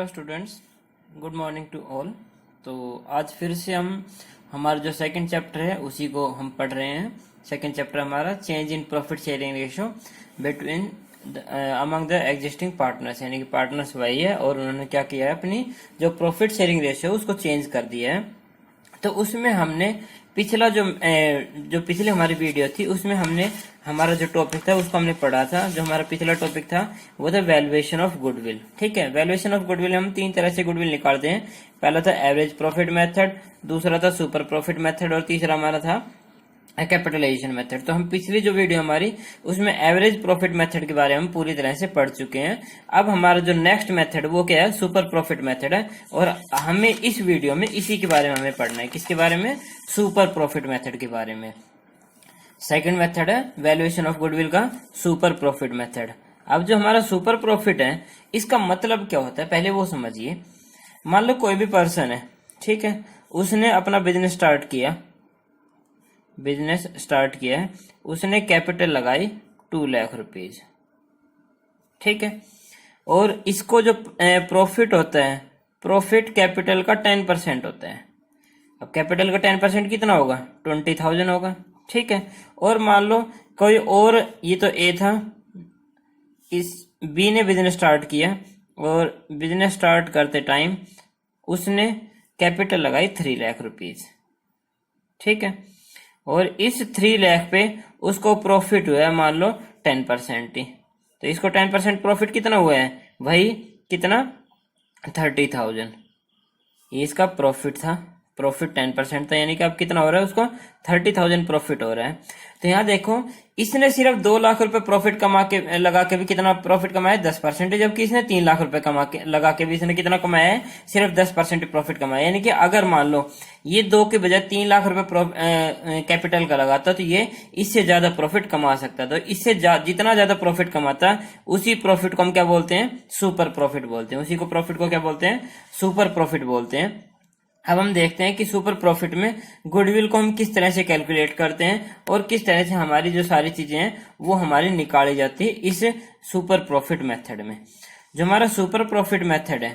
Hello students, good morning to all. तो आज फिर से हम हमारा जो सेकंड चैप्टर है उसी को हम पढ़ रहे हैं। सेकंड चैप्टर हमारा change in profit sharing ratio between among the existing partners, यानी कि पार्टनर्स वही है और उन्होंने क्या किया है, अपनी जो प्रॉफिट शेयरिंग रेशियो उसको चेंज कर दिया है। तो उसमें हमने पिछला जो पिछली हमारी वीडियो थी उसमें हमने हमारा जो टॉपिक था उसको हमने पढ़ा था। जो हमारा पिछला टॉपिक था वो था वैल्यूएशन ऑफ गुडविल। ठीक है, वैल्यूएशन ऑफ गुडविल हम तीन तरह से गुडविल निकालते हैं। पहला था एवरेज प्रॉफिट मेथड, दूसरा था सुपर प्रॉफिट मेथड और तीसरा हमारा था कैपिटलाइजेशन मेथड। तो हम पिछली जो वीडियो हमारी उसमें एवरेज प्रॉफिट मेथड के बारे में हम पूरी तरह से पढ़ चुके हैं। अब हमारा जो नेक्स्ट मेथड वो क्या है, सुपर प्रॉफिट मेथड है। और हमें इस वीडियो में इसी के बारे में हमें पढ़ना है। किसके बारे में? सुपर प्रॉफिट मेथड के बारे में। सेकंड मेथड है वैल्यूएशन ऑफ गुडविल का सुपर प्रॉफिट मेथड। अब जो हमारा सुपर प्रॉफिट है इसका मतलब क्या होता है पहले वो समझिए। मान लो कोई भी पर्सन है, ठीक है, उसने अपना बिजनेस स्टार्ट किया है, उसने कैपिटल लगाई 2 लाख रुपीज, ठीक है, और इसको जो प्रॉफिट होता है, प्रॉफिट कैपिटल का 10% होता है। अब कैपिटल का 10% कितना होगा? 20,000 होगा, ठीक है। और मान लो कोई और, ये तो ए था, इस बी ने बिजनेस स्टार्ट किया और बिजनेस स्टार्ट करते टाइम उसने कैपिटल लगाई 3 लाख रुपीज, ठीक है, और इस 3 लाख पे उसको प्रॉफिट हुआ है मान लो 10% ही। तो इसको 10% प्रॉफिट कितना हुआ है? वही कितना? 30,000। ये इसका प्रॉफिट था, प्रॉफिट 10% था, यानी कि अब कितना हो रहा है उसको? 30,000 प्रॉफिट हो रहा है। तो यहाँ देखो, इसने सिर्फ 2 लाख रुपए प्रॉफिट कमा के लगा के भी कितना प्रॉफिट कमाया? 10%। जबकि इसने 3 लाख रुपए कमा के लगा के भी इसने कितना कमाया है? सिर्फ 10% प्रॉफिट कमाया। यानी कि अगर मान लो ये 2 के बजाय 3 लाख रुपए कैपिटल का लगाता तो ये इससे ज्यादा प्रॉफिट कमा सकता। तो इससे जितना ज्यादा प्रॉफिट कमाता उसी प्रॉफिट को हम क्या बोलते हैं? सुपर प्रॉफिट बोलते हैं। उसी को प्रॉफिट को क्या बोलते हैं? सुपर प्रॉफिट बोलते हैं। अब हम देखते हैं कि सुपर प्रॉफिट में गुडविल को हम किस तरह से कैलकुलेट करते हैं और किस तरह से हमारी जो सारी चीजें हैं वो हमारी निकाली जाती है इस सुपर प्रॉफिट मेथड में। जो हमारा सुपर प्रॉफिट मेथड है,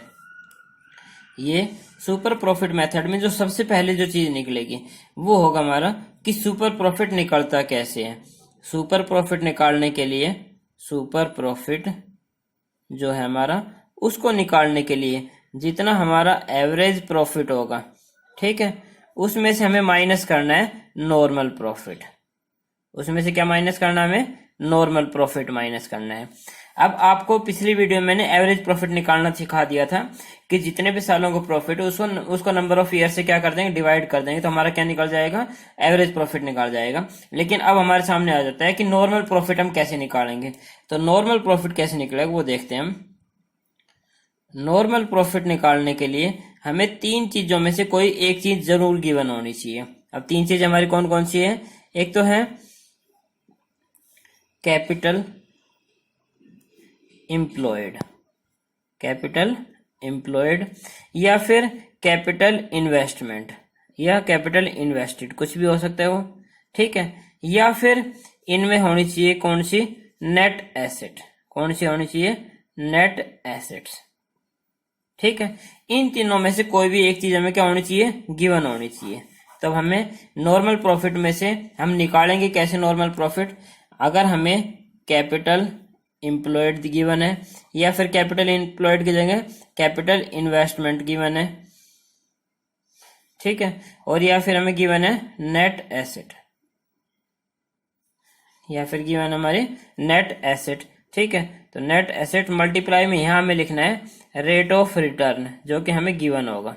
ये सुपर प्रॉफिट मेथड में जो सबसे पहले जो चीज निकलेगी वो होगा हमारा कि सुपर प्रॉफिट निकलता कैसे है। सुपर प्रॉफिट निकालने के लिए, सुपर प्रॉफिट जो है हमारा, उसको निकालने के लिए जितना हमारा एवरेज प्रॉफिट होगा, ठीक है, उसमें से हमें माइनस करना है नॉर्मल प्रॉफिट। उसमें से क्या माइनस करना है? हमें नॉर्मल प्रॉफिट माइनस करना है। अब आपको पिछली वीडियो में मैंने एवरेज प्रॉफिट निकालना सिखा दिया था कि जितने भी सालों को प्रॉफिट है उसको नंबर ऑफ ईयर से क्या कर देंगे? डिवाइड कर देंगे, तो हमारा क्या निकल जाएगा? एवरेज प्रॉफिट निकल जाएगा। लेकिन अब हमारे सामने आ जाता है कि नॉर्मल प्रॉफिट हम कैसे निकालेंगे। तो नॉर्मल प्रॉफिट कैसे निकलेगा वो देखते हैं हम। नॉर्मल प्रॉफिट निकालने के लिए हमें 3 चीजों में से कोई एक चीज जरूर गिवन होनी चाहिए। अब 3 चीज हमारी कौन कौन सी है? एक तो है कैपिटल एम्प्लॉयड, कैपिटल एम्प्लॉयड, या फिर कैपिटल इन्वेस्टमेंट या कैपिटल इन्वेस्टेड, कुछ भी हो सकता है वो, ठीक है। या फिर इनमें होनी चाहिए कौन सी? Net asset. कौन सी होनी चाहिए? नेट एसेट्स, ठीक है। इन तीनों में से कोई भी एक चीज हमें क्या होनी चाहिए? गिवन होनी चाहिए। तब हमें नॉर्मल प्रॉफिट में से हम निकालेंगे कैसे नॉर्मल प्रॉफिट? अगर हमें कैपिटल एम्प्लॉयड गिवन है या फिर कैपिटल एम्प्लॉयड की जगह कैपिटल इन्वेस्टमेंट गिवन है, ठीक है, और या फिर हमें गिवन है नेट एसेट, या फिर गिवन हमारी नेट एसेट, ठीक है। तो नेट एसेट मल्टीप्लाई में यहां हमें लिखना है रेट ऑफ रिटर्न, जो कि हमें गिवन होगा।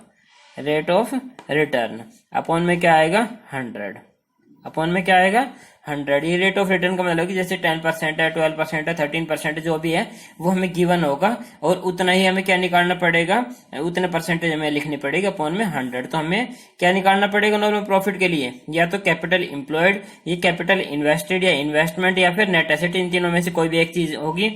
रेट ऑफ रिटर्न अपॉन में क्या आएगा? 100। अपॉन में क्या आएगा? 100। ये रेट ऑफ रिटर्न का मतलब कि जैसे 10% है, 12% है, 13% जो भी है वो हमें गिवन होगा और उतना ही हमें क्या निकालना पड़ेगा? उतने परसेंटेज हमें लिखनी पड़ेगी अपॉन में 100। तो हमें क्या निकालना पड़ेगा नॉर्मल प्रॉफिट के लिए? या तो कैपिटल एम्प्लॉयड, ये कैपिटल इन्वेस्टेड या इन्वेस्टमेंट, या फिर नेट एसेट। इन तीनों में से कोई भी एक चीज होगी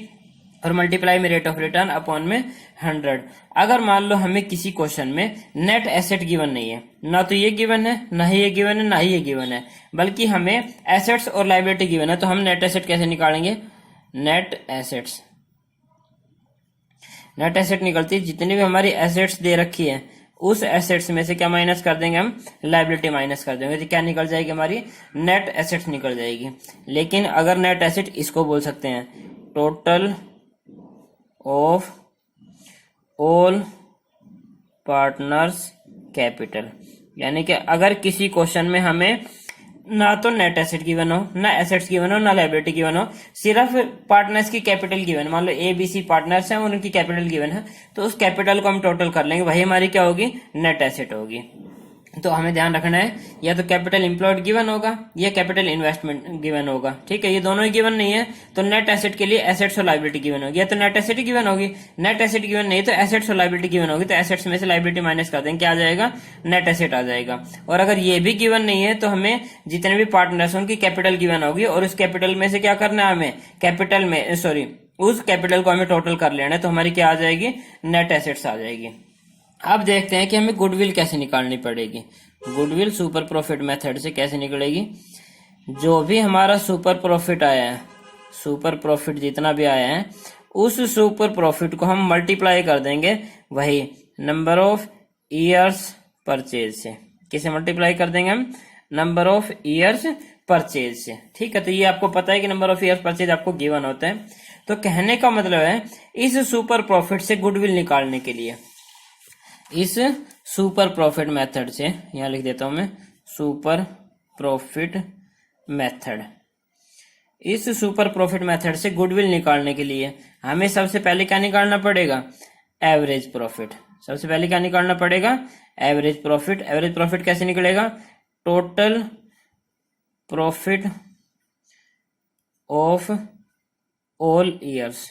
और मल्टीप्लाई में रेट ऑफ रिटर्न अपॉन में 100। अगर मान लो हमें किसी क्वेश्चन में नेट एसेट गिवन नहीं है, ना तो ये गिवन है, ना ही ये गिवन है, ना ही ये गिवन है, बल्कि हमें एसेट्स और लायबिलिटी गिवन है, तो हम नेट एसेट कैसे निकालेंगे? नेट एसेट्स नेट एसेट निकलती है जितनी भी हमारी एसेट्स दे रखी है उस एसेट्स में से क्या माइनस कर देंगे हम, लायबिलिटी माइनस कर देंगे, तो क्या निकल जाएगी हमारी, नेट एसेट्स निकल जाएगी। लेकिन अगर नेट एसेट इसको बोल सकते हैं total of all partners capital, यानी कि अगर किसी क्वेश्चन में हमें ना तो नेट एसेट गिवन हो, ना एसेट्स गिवन हो, ना लायबिलिटी गिवन हो, सिर्फ पार्टनर्स की कैपिटल गिवन, मान लो ए बी सी पार्टनर्स हैं और उनकी कैपिटल गिवन है, तो उस कैपिटल को हम टोटल कर लेंगे, वही हमारी क्या होगी, नेट एसेट होगी। तो हमें ध्यान रखना है या तो कैपिटल एम्प्लॉयड गिवन होगा या कैपिटल इन्वेस्टमेंट गिवन होगा, ठीक है। ये दोनों ही गिवन नहीं है तो नेट एसेट के लिए एसेट्स और लायबिलिटी गिवन होगी, या तो नेट एसेट ही गिवन होगी, नेट एसेट गिवन नहीं तो एसेट्स और लायबिलिटी गिवन होगी, तो एसेट्स में से लायबिलिटी माइनस कर देंगे, क्या आ जाएगा, नेट एसेट आ जाएगा। और अगर ये भी गिवन नहीं है तो हमें जितने भी पार्टनर्स उनकी कैपिटल गिवन होगी और उस कैपिटल में से क्या करना है, हमें कैपिटल में उस कैपिटल को हमें टोटल कर लेना है, तो हमारी क्या आ जाएगी, नेट एसेट्स आ जाएगी। अब देखते हैं कि हमें गुडविल कैसे निकालनी पड़ेगी। गुडविल सुपर प्रॉफिट मेथड से कैसे निकलेगी, जो भी हमारा सुपर प्रॉफिट आया है, सुपर प्रॉफिट जितना भी आया है उस सुपर प्रॉफिट को हम मल्टीप्लाई कर देंगे वही नंबर ऑफ ईयर्स परचेज से। किसे मल्टीप्लाई कर देंगे हम, नंबर ऑफ ईयर्स परचेज से, ठीक है। तो ये आपको पता है कि नंबर ऑफ ईयर्स परचेज आपको गिवन होता है। तो कहने का मतलब है इस सुपर प्रॉफिट से गुडविल निकालने के लिए, इस सुपर प्रॉफिट मेथड से, यहां लिख देता हूं मैं सुपर प्रॉफिट मेथड, इस सुपर प्रॉफिट मेथड से गुडविल निकालने के लिए हमें सबसे पहले क्या निकालना पड़ेगा, एवरेज प्रॉफिट। सबसे पहले क्या निकालना पड़ेगा, एवरेज प्रॉफिट। एवरेज प्रॉफिट कैसे निकलेगा, total profit of all years,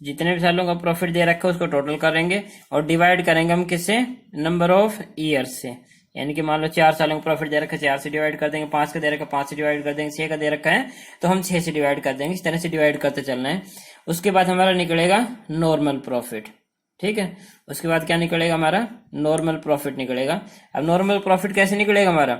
जितने भी सालों का प्रॉफिट दे रखा है उसको टोटल करेंगे और डिवाइड करेंगे हम किससे, नंबर ऑफ ईयर्स से। यानी कि मान लो 4 सालों का प्रॉफिट दे रखा है, 4 से डिवाइड कर देंगे, 5 का दे रखा है 5 से डिवाइड कर देंगे, 6 का दे रखा है तो हम 6 से डिवाइड कर देंगे, इस तरह से डिवाइड करते चलना है। उसके बाद हमारा निकलेगा नॉर्मल प्रॉफिट, ठीक है। उसके बाद क्या निकलेगा हमारा, नॉर्मल प्रॉफिट निकलेगा। अब नॉर्मल प्रॉफिट कैसे निकलेगा हमारा,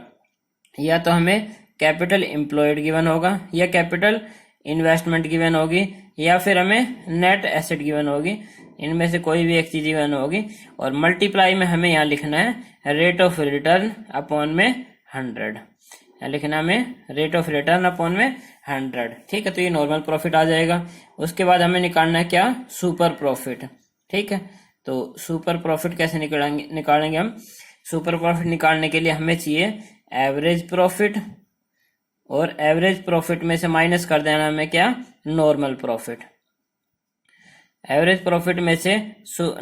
या तो हमें कैपिटल एम्प्लॉयड गिवन होगा या कैपिटल इन्वेस्टमेंट गिवन होगी या फिर हमें नेट एसेट गिवन होगी, इनमें से कोई भी एक चीज गिवन होगी। और मल्टीप्लाई में हमें यहाँ लिखना है रेट ऑफ रिटर्न अपॉन में 100, यहाँ लिखना हमें रेट ऑफ रिटर्न अपॉन में 100, ठीक है। तो ये नॉर्मल प्रॉफिट आ जाएगा। उसके बाद हमें निकालना है क्या, सुपर प्रॉफिट, ठीक है। तो सुपर प्रॉफिट कैसे निकालेंगे हम, सुपर प्रॉफिट निकालने के लिए हमें चाहिए एवरेज प्रॉफिट, और एवरेज प्रॉफिट में से माइनस कर देना हमें क्या, नॉर्मल प्रॉफिट। एवरेज प्रॉफिट में से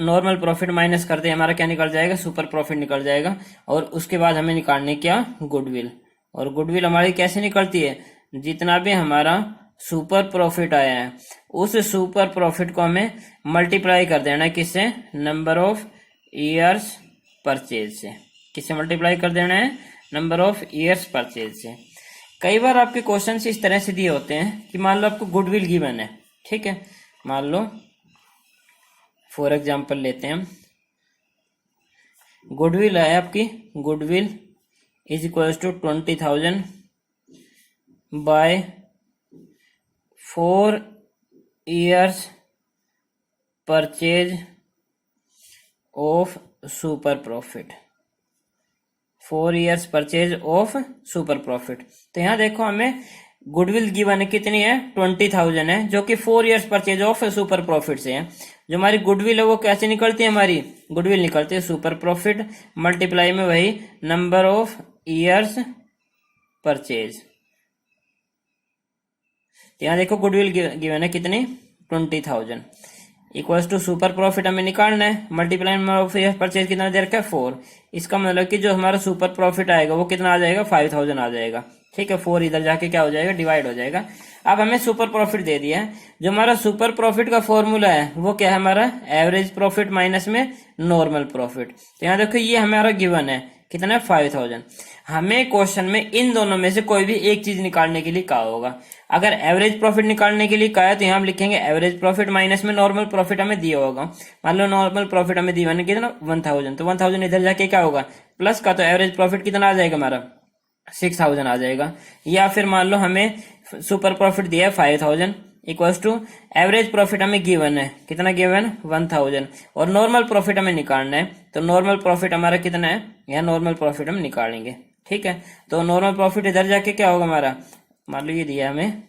नॉर्मल प्रॉफिट माइनस कर दे, हमारा क्या निकल जाएगा, सुपर प्रॉफिट निकल जाएगा। और उसके बाद हमें निकालने क्या, गुडविल। और गुडविल हमारी कैसे निकलती है, जितना भी हमारा सुपर प्रॉफिट आया है उस सुपर प्रॉफिट को हमें मल्टीप्लाई कर देना है किससे, नंबर ऑफ ईयर्स परचेज से। किससे मल्टीप्लाई कर देना है, नंबर ऑफ ईयर्स परचेज से। कई बार आपके क्वेश्चन इस तरह से दिए होते हैं कि मान लो आपको गुडविल गिवन है, ठीक है। मान लो फॉर एग्जांपल लेते हैं हम, गुडविल है आपकी, goodwill is equal to 20,000 by 4 years purchase of super profit, 4 years purchase of super profit. तो यहाँ देखो हमें गुडविल गिवन कितनी है, 20,000 है, जो कि 4 years purchase of super profit से है। जो हमारी गुडविल है वो कैसे निकलती है, हमारी गुडविल निकलती है सुपर प्रॉफिट मल्टीप्लाई में वही नंबर ऑफ ईयर्स परचेज। तो यहाँ देखो गुडविल गिवन है कितनी, 20,000 इक्वल्स टू सुपर प्रॉफिट हमें निकालना है, multiply number of years purchase कितना दे रखा है, 4। इसका मतलब कि जो हमारा सुपर प्रॉफिट आएगा वो कितना आ जाएगा, 5,000 आ जाएगा, ठीक है। 4 इधर जाके क्या हो जाएगा, डिवाइड हो जाएगा। अब हमें सुपर प्रॉफिट दे दिया है। जो हमारा सुपर प्रॉफिट का फॉर्मूला है वो क्या है, हमारा एवरेज प्रॉफिट माइनस में नॉर्मल प्रॉफिट। तो यहाँ देखो ये हमारा गिवन है कितना है, 5,000। हमें क्वेश्चन में इन दोनों में से कोई भी एक चीज निकालने के लिए कहा होगा। अगर एवरेज प्रॉफिट निकालने के लिए कहा है तो यहाँ हम लिखेंगे एवरेज प्रॉफिट माइनस में नॉर्मल प्रॉफिट हमें दिया होगा। मान लो नॉर्मल प्रॉफिट हमें दिया कितना, 1,000, तो 1,000 इधर जाके क्या होगा, प्लस का, तो एवरेज प्रॉफिट कितना आ जाएगा हमारा, 6,000 आ जाएगा। या फिर मान लो हमें सुपर प्रॉफिट दिया है 5,000, इक्वल्स टू एवरेज प्रॉफिट हमें गिवन है, कितना गिवन, 1000, और नॉर्मल प्रॉफिट हमें निकालना है, तो नॉर्मल प्रॉफिट हमारा कितना है, यहाँ नॉर्मल प्रॉफिट हम निकालेंगे। ठीक है, तो नॉर्मल प्रॉफिट इधर जाके क्या होगा हमारा, मान लो ये दिया हमें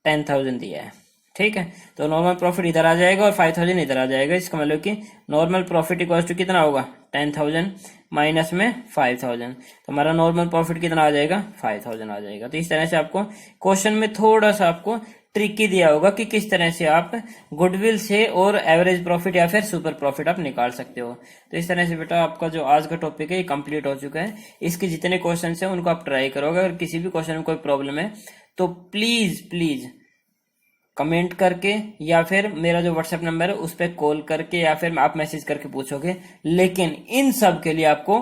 10,000 दिया है। ठीक है, तो नॉर्मल प्रॉफिट इधर आ जाएगा और 5,000 इधर आ जाएगा। इसका मतलब कि नॉर्मल प्रॉफिट इक्वल टू कितना होगा, 10,000 माइनस में 5,000, तो हमारा नॉर्मल प्रॉफिट कितना आ जाएगा, 5,000 आ जाएगा। तो इस तरह से आपको क्वेश्चन में थोड़ा सा आपको ट्रिकी दिया होगा कि किस तरह से आप गुडविल से और एवरेज प्रॉफिट या फिर सुपर प्रॉफिट आप निकाल सकते हो। तो इस तरह से बेटा आपका जो आज का टॉपिक है ये कंप्लीट हो चुका है। इसके जितने क्वेश्चन हैं उनको आप ट्राई करोगे। अगर किसी भी क्वेश्चन में कोई प्रॉब्लम है तो प्लीज कमेंट करके या फिर मेरा जो व्हाट्सएप नंबर है उस पर कॉल करके या फिर आप मैसेज करके पूछोगे। लेकिन इन सब के लिए आपको,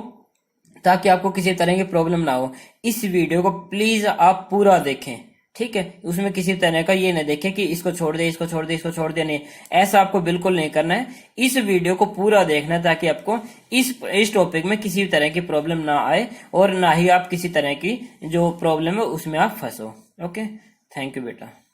ताकि आपको किसी तरह की प्रॉब्लम ना हो, इस वीडियो को प्लीज आप पूरा देखें। ठीक है, उसमें किसी तरह का ये नहीं देखें कि इसको छोड़ दे, इसको छोड़ दे, इसको छोड़ दे, नहीं, ऐसा आपको बिल्कुल नहीं करना है। इस वीडियो को पूरा देखना है ताकि आपको इस टॉपिक में किसी भी तरह की प्रॉब्लम ना आए और ना ही आप किसी तरह की जो प्रॉब्लम है उसमें आप फंसो। ओके, थैंक यू बेटा।